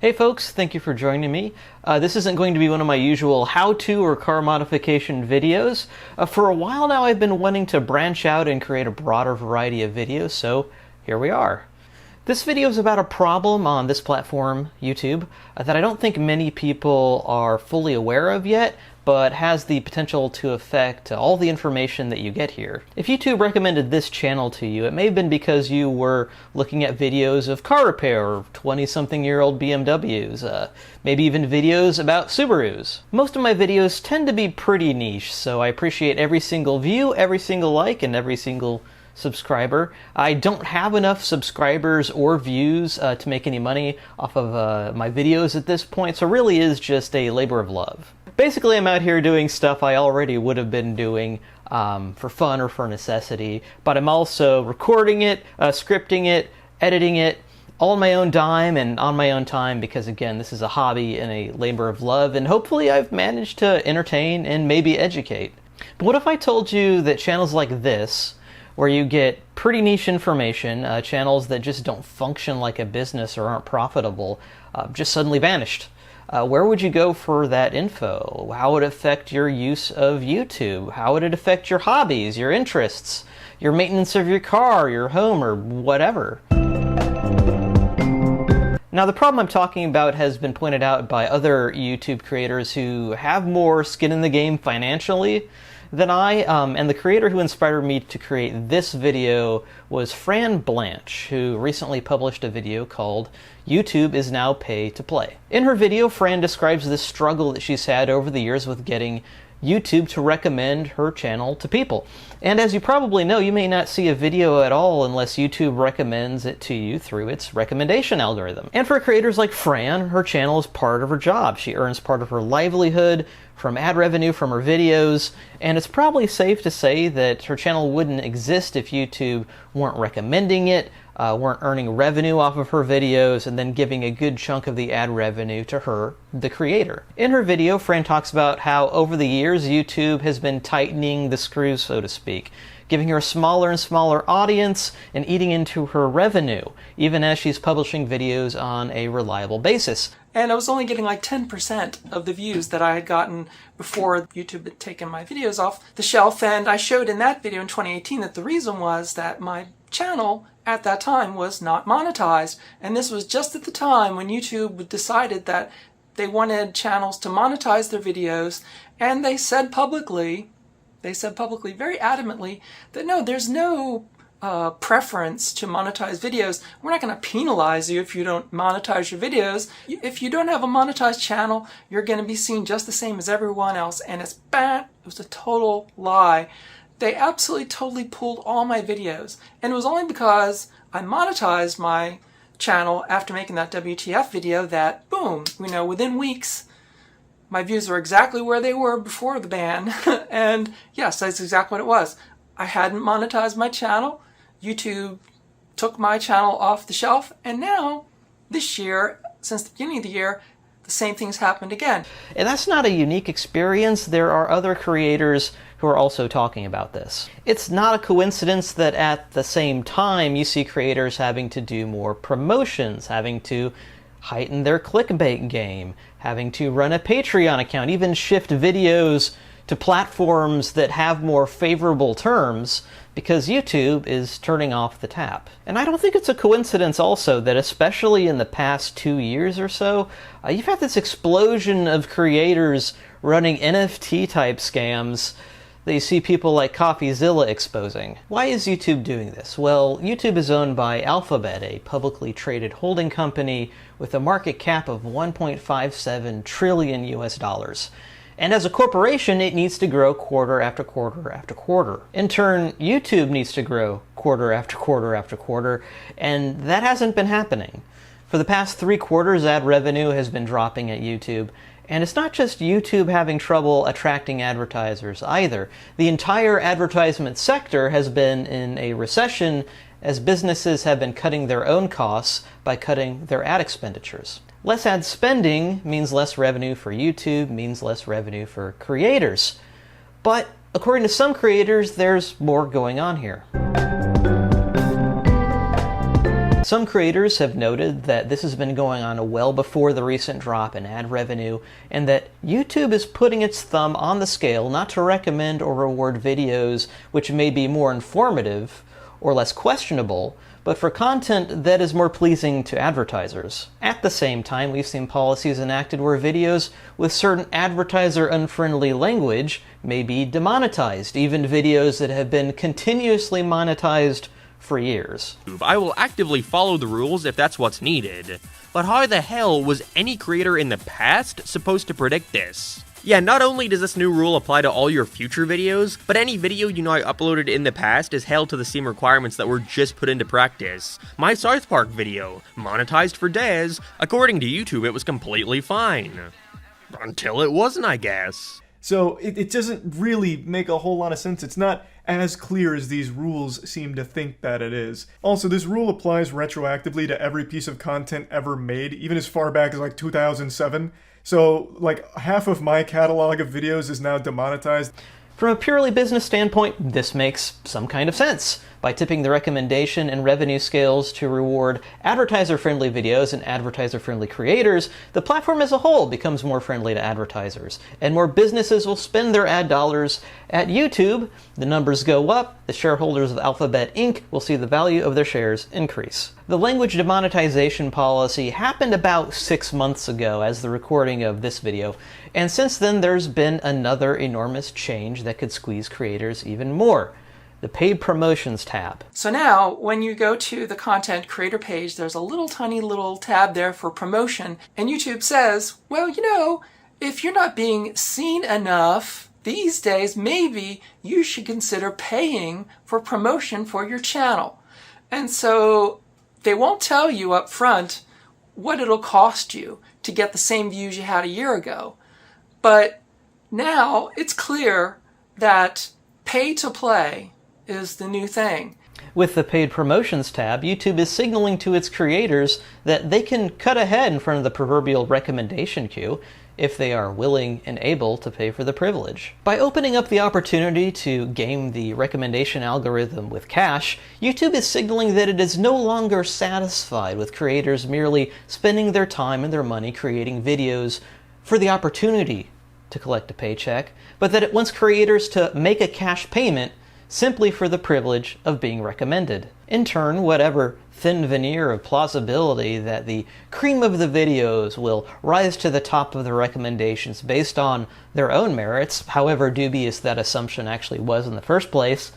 Hey folks, thank you for joining me. This isn't going to be one of my usual how-to or car modification videos. For a while now I've been wanting to branch out and create a broader variety of videos, so here we are. This video is about a problem on this platform, YouTube, that I don't think many people are fully aware of yet, but has the potential to affect all the information that you get here. If YouTube recommended this channel to you, it may have been because you were looking at videos of car repair or 20-something-year-old BMWs, maybe even videos about Subarus. Most of my videos tend to be pretty niche, so I appreciate every single view, every single like, and every single subscriber. I don't have enough subscribers or views to make any money off of my videos at this point, so it really is just a labor of love. Basically, I'm out here doing stuff I already would have been doing for fun or for necessity, but I'm also recording it, scripting it, editing it, all on my own dime and on my own time because, again, this is a hobby and a labor of love, and hopefully I've managed to entertain and maybe educate. But what if I told you that channels like this, where you get pretty niche information, channels that just don't function like a business or aren't profitable, just suddenly vanished? Where would you go for that info? How would it affect your use of YouTube? How would it affect your hobbies, your interests, your maintenance of your car, your home, or whatever? Now, the problem I'm talking about has been pointed out by other YouTube creators who have more skin in the game financially than I, and the creator who inspired me to create this video was Fran Blanche, who recently published a video called YouTube is Now Pay to Play. In her video, Fran describes this struggle that she's had over the years with getting YouTube to recommend her channel to people. And as you probably know, you may not see a video at all unless YouTube recommends it to you through its recommendation algorithm. And for creators like Fran, her channel is part of her job. She earns part of her livelihood from ad revenue from her videos, and it's probably safe to say that her channel wouldn't exist if YouTube weren't recommending it, weren't earning revenue off of her videos, and then giving a good chunk of the ad revenue to her, the creator. In her video, Fran talks about how over the years YouTube has been tightening the screws, so to speak, giving her a smaller and smaller audience and eating into her revenue, even as she's publishing videos on a reliable basis. And I was only getting like 10% of the views that I had gotten before YouTube had taken my videos off the shelf. And I showed in that video in 2018 that the reason was that my channel at that time was not monetized. And this was just at the time when YouTube decided that they wanted channels to monetize their videos. And they said publicly very adamantly that no, there's no preference to monetize videos. We're not going to penalize you if you don't monetize your videos. If you don't have a monetized channel, you're going to be seen just the same as everyone else. And it's bad. It was a total lie. They absolutely totally pulled all my videos. And it was only because I monetized my channel after making that WTF video that, boom, within weeks, my views were exactly where they were before the ban. And yes, that's exactly what it was. I hadn't monetized my channel. YouTube took my channel off the shelf. And now, this year, since the beginning of the year, the same thing's happened again. And that's not a unique experience. There are other creators who are also talking about this. It's not a coincidence that at the same time you see creators having to do more promotions, having to heighten their clickbait game, having to run a Patreon account, even shift videos to platforms that have more favorable terms because YouTube is turning off the tap. And I don't think it's a coincidence also that especially in the past 2 years or so, you've had this explosion of creators running NFT type scams that you see people like CoffeeZilla exposing. Why is YouTube doing this? Well, YouTube is owned by Alphabet, a publicly traded holding company with a market cap of 1.57 trillion US dollars. And as a corporation, it needs to grow quarter after quarter after quarter. In turn, YouTube needs to grow quarter after quarter after quarter, and that hasn't been happening. For the past 3 quarters, ad revenue has been dropping at YouTube, and it's not just YouTube having trouble attracting advertisers either. The entire advertisement sector has been in a recession as businesses have been cutting their own costs by cutting their ad expenditures. Less ad spending means less revenue for YouTube, means less revenue for creators. But according to some creators, there's more going on here. Some creators have noted that this has been going on well before the recent drop in ad revenue, and that YouTube is putting its thumb on the scale not to recommend or reward videos which may be more informative or less questionable, but for content that is more pleasing to advertisers. At the same time, we've seen policies enacted where videos with certain advertiser-unfriendly language may be demonetized, even videos that have been continuously monetized for years. I will actively follow the rules if that's what's needed. But how the hell was any creator in the past supposed to predict this? Yeah, not only does this new rule apply to all your future videos, but any video you know I uploaded in the past is held to the same requirements that were just put into practice. My South Park video, monetized for days, according to YouTube it was completely fine. Until it wasn't, I guess. So it doesn't really make a whole lot of sense. It's not as clear as these rules seem to think that it is. Also, this rule applies retroactively to every piece of content ever made, even as far back as like 2007. So like half of my catalog of videos is now demonetized. From a purely business standpoint, this makes some kind of sense. By tipping the recommendation and revenue scales to reward advertiser-friendly videos and advertiser-friendly creators, the platform as a whole becomes more friendly to advertisers, and more businesses will spend their ad dollars at YouTube. The numbers go up, the shareholders of Alphabet Inc. will see the value of their shares increase. The language demonetization policy happened about 6 months ago as the recording of this video, and since then there's been another enormous change that could squeeze creators even more. The Paid Promotions tab. So now, when you go to the content creator page, there's a little tiny little tab there for promotion, and YouTube says, well, you know, if you're not being seen enough these days, maybe you should consider paying for promotion for your channel. And so they won't tell you up front what it'll cost you to get the same views you had a year ago. But now it's clear that pay to play is the new thing. With the Paid Promotions tab, YouTube is signaling to its creators that they can cut ahead in front of the proverbial recommendation queue if they are willing and able to pay for the privilege. By opening up the opportunity to game the recommendation algorithm with cash, YouTube is signaling that it is no longer satisfied with creators merely spending their time and their money creating videos for the opportunity to collect a paycheck, but that it wants creators to make a cash payment simply for the privilege of being recommended. In turn, whatever thin veneer of plausibility that the cream of the videos will rise to the top of the recommendations based on their own merits, however dubious that assumption actually was in the first place,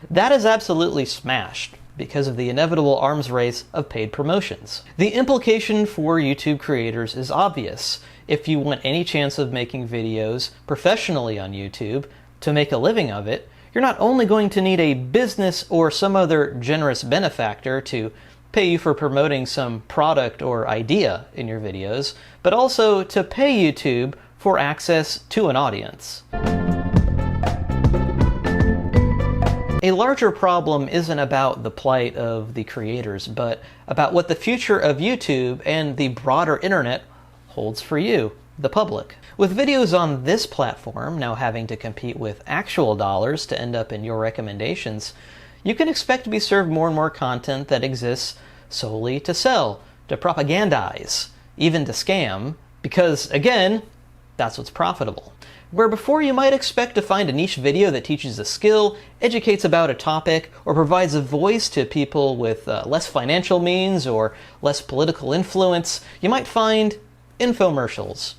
that is absolutely smashed because of the inevitable arms race of paid promotions. The implication for YouTube creators is obvious. If you want any chance of making videos professionally on YouTube, to make a living of it, you're not only going to need a business or some other generous benefactor to pay you for promoting some product or idea in your videos, but also to pay YouTube for access to an audience. A larger problem isn't about the plight of the creators, but about what the future of YouTube and the broader internet holds for you, the public. With videos on this platform now having to compete with actual dollars to end up in your recommendations, you can expect to be served more and more content that exists solely to sell, to propagandize, even to scam, because, again, that's what's profitable. Where before you might expect to find a niche video that teaches a skill, educates about a topic, or provides a voice to people with less financial means or less political influence, you might find infomercials,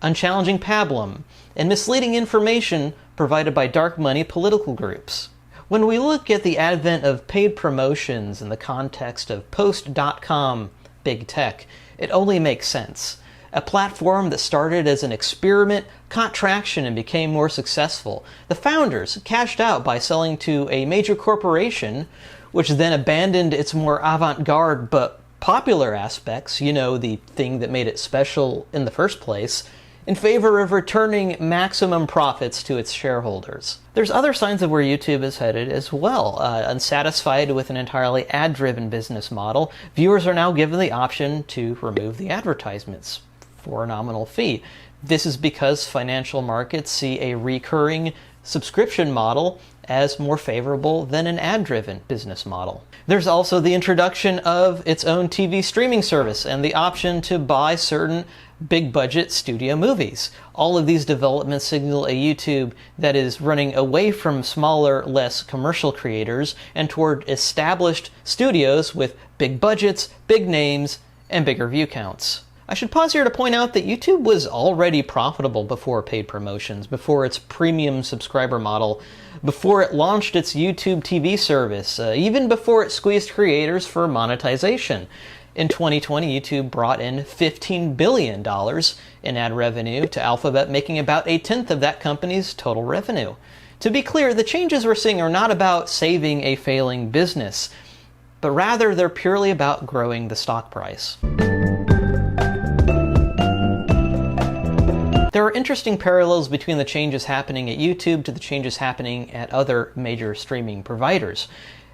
unchallenging pablum, and misleading information provided by dark money political groups. When we look at the advent of paid promotions in the context of post.com big tech, it only makes sense. A platform that started as an experiment caught traction and became more successful. The founders cashed out by selling to a major corporation, which then abandoned its more avant-garde but popular aspects, you know, the thing that made it special in the first place, in favor of returning maximum profits to its shareholders. There's other signs of where YouTube is headed as well. Unsatisfied with an entirely ad-driven business model, viewers are now given the option to remove the advertisements for a nominal fee. This is because financial markets see a recurring, subscription model as more favorable than an ad-driven business model. There's also the introduction of its own TV streaming service and the option to buy certain big-budget studio movies. All of these developments signal a YouTube that is running away from smaller, less commercial creators and toward established studios with big budgets, big names, and bigger view counts. I should pause here to point out that YouTube was already profitable before paid promotions, before its premium subscriber model, before it launched its YouTube TV service, even before it squeezed creators for monetization. In 2020, YouTube brought in $15 billion in ad revenue to Alphabet, making about 1/10 of that company's total revenue. To be clear, the changes we're seeing are not about saving a failing business, but rather they're purely about growing the stock price. There are interesting parallels between the changes happening at YouTube to the changes happening at other major streaming providers,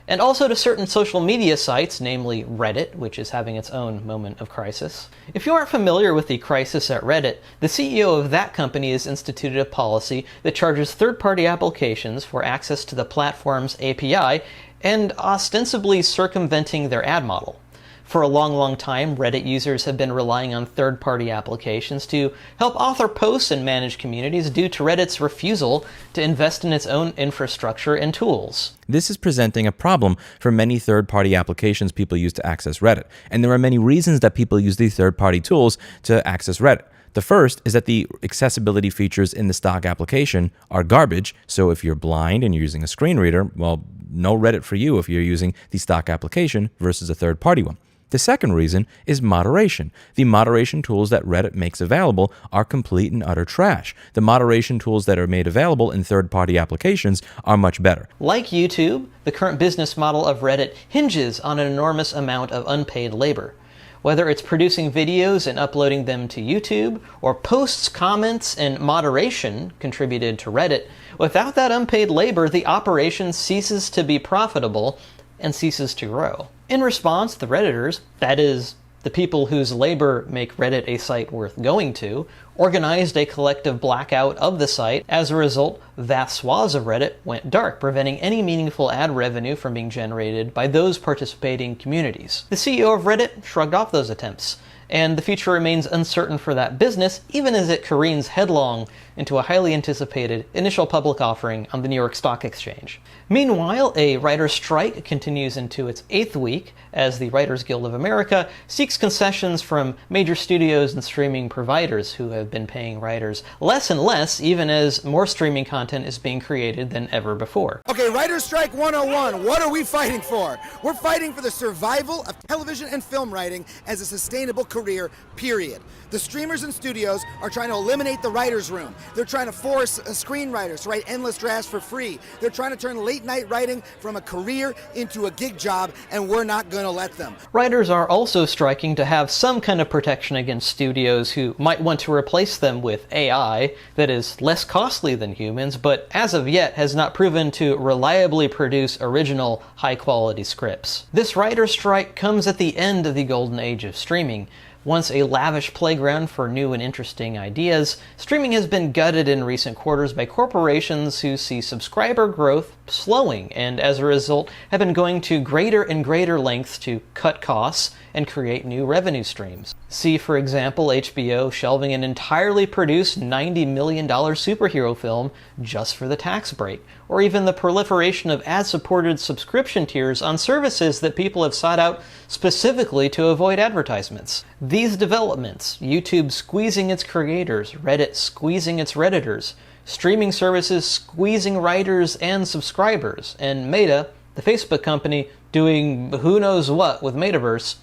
and also to certain social media sites, namely Reddit, which is having its own moment of crisis. If you aren't familiar with the crisis at Reddit, the CEO of that company has instituted a policy that charges third-party applications for access to the platform's API and ostensibly circumventing their ad model. For a long time, Reddit users have been relying on third-party applications to help author posts and manage communities due to Reddit's refusal to invest in its own infrastructure and tools. This is presenting a problem for many third-party applications people use to access Reddit, and there are many reasons that people use these third-party tools to access Reddit. The first is that the accessibility features in the stock application are garbage, so if you're blind and you're using a screen reader, well, no Reddit for you if you're using the stock application versus a third-party one. The second reason is moderation. The moderation tools that Reddit makes available are complete and utter trash. The moderation tools that are made available in third-party applications are much better. Like YouTube, the current business model of Reddit hinges on an enormous amount of unpaid labor. Whether it's producing videos and uploading them to YouTube, or posts, comments, and moderation contributed to Reddit, without that unpaid labor, the operation ceases to be profitable and ceases to grow. In response, the Redditors, that is, the people whose labor make Reddit a site worth going to, organized a collective blackout of the site. As a result, vast swaths of Reddit went dark, preventing any meaningful ad revenue from being generated by those participating communities. The CEO of Reddit shrugged off those attempts, and the future remains uncertain for that business, even as it careens headlong into a highly anticipated initial public offering on the New York Stock Exchange. Meanwhile, a writer's strike continues into its 8th week as the Writers Guild of America seeks concessions from major studios and streaming providers who have been paying writers less and less, even as more streaming content is being created than ever before. Okay, Writer's Strike 101, what are we fighting for? We're fighting for the survival of television and film writing as a sustainable career, period. The streamers and studios are trying to eliminate the writer's room. They're trying to force screenwriters to write endless drafts for free. They're trying to turn late-night writing from a career into a gig job, and we're not going to let them. Writers are also striking to have some kind of protection against studios who might want to replace them with AI that is less costly than humans, but as of yet has not proven to reliably produce original, high-quality scripts. This writer's strike comes at the end of the golden age of streaming. Once a lavish playground for new and interesting ideas, streaming has been gutted in recent quarters by corporations who see subscriber growth slowing and, as a result, have been going to greater and greater lengths to cut costs and create new revenue streams. See, for example, HBO shelving an entirely produced $90 million superhero film just for the tax break, or even the proliferation of ad-supported subscription tiers on services that people have sought out specifically to avoid advertisements. These developments, YouTube squeezing its creators, Reddit squeezing its Redditors, streaming services squeezing writers and subscribers, and Meta, the Facebook company, doing who knows what with Metaverse,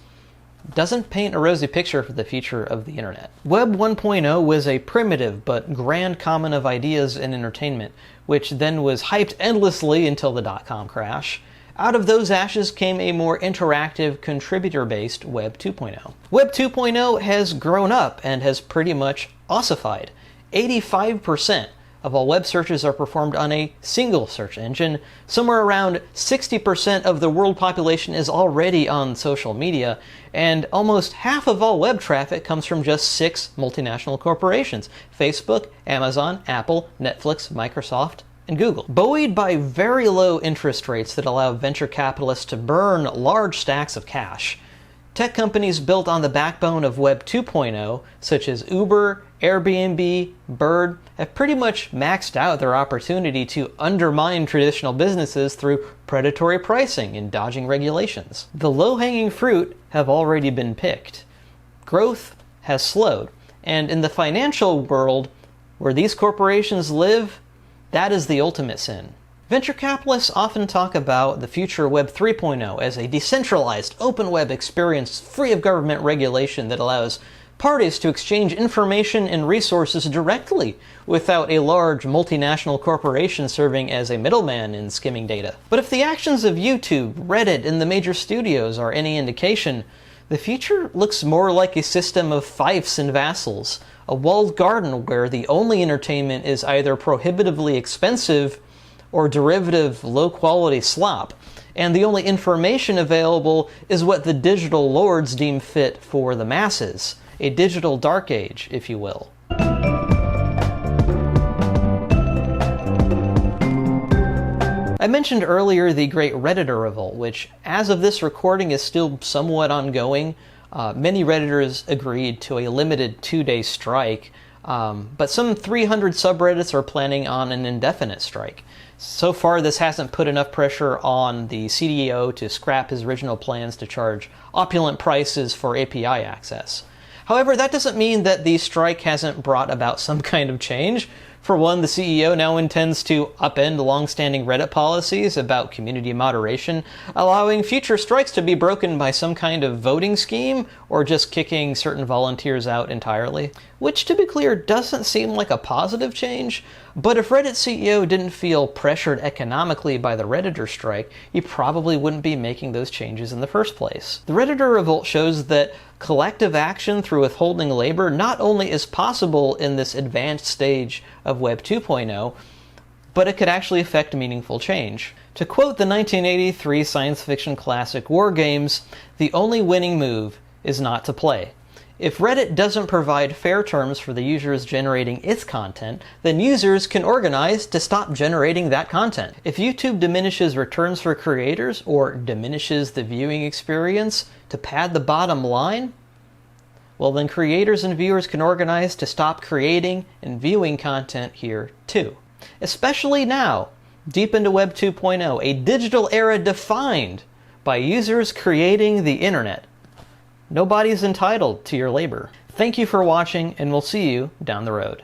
doesn't paint a rosy picture for the future of the internet. Web 1.0 was a primitive but grand common of ideas and entertainment, which then was hyped endlessly until the dot-com crash. Out of those ashes came a more interactive, contributor-based Web 2.0. Web 2.0 has grown up and has pretty much ossified. 85% of all web searches are performed on a single search engine. Somewhere around 60% of the world population is already on social media, and almost half of all web traffic comes from just 6 multinational corporations: Facebook, Amazon, Apple, Netflix, Microsoft, and Google. Buoyed by very low interest rates that allow venture capitalists to burn large stacks of cash, tech companies built on the backbone of Web 2.0, such as Uber, Airbnb, Bird, have pretty much maxed out their opportunity to undermine traditional businesses through predatory pricing and dodging regulations. The low-hanging fruit have already been picked. Growth has slowed, and in the financial world, where these corporations live, that is the ultimate sin. Venture capitalists often talk about the future Web 3.0 as a decentralized, open web experience free of government regulation that allows parties to exchange information and resources directly without a large multinational corporation serving as a middleman in skimming data. But if the actions of YouTube, Reddit, and the major studios are any indication, the future looks more like a system of fiefs and vassals, a walled garden where the only entertainment is either prohibitively expensive or derivative low-quality slop, and the only information available is what the digital lords deem fit for the masses, a digital dark age, if you will. I mentioned earlier the great Redditor Revolt, which, as of this recording, is still somewhat ongoing. Many Redditors agreed to a limited 2-day strike, but some 300 subreddits are planning on an indefinite strike. So far, this hasn't put enough pressure on the CDO to scrap his original plans to charge opulent prices for API access. However, that doesn't mean that the strike hasn't brought about some kind of change. For one, the CEO now intends to upend long-standing Reddit policies about community moderation, allowing future strikes to be broken by some kind of voting scheme or just kicking certain volunteers out entirely. Which, to be clear, doesn't seem like a positive change, but if Reddit CEO didn't feel pressured economically by the Redditor strike, he probably wouldn't be making those changes in the first place. The Redditor Revolt shows that collective action through withholding labor not only is possible in this advanced stage of Web 2.0, but it could actually affect meaningful change. To quote the 1983 science fiction classic War Games, the only winning move is not to play. If Reddit doesn't provide fair terms for the users generating its content, then users can organize to stop generating that content. If YouTube diminishes returns for creators or diminishes the viewing experience to pad the bottom line, well then creators and viewers can organize to stop creating and viewing content here too. Especially now, deep into Web 2.0, a digital era defined by users creating the internet. Nobody's entitled to your labor. Thank you for watching, and we'll see you down the road.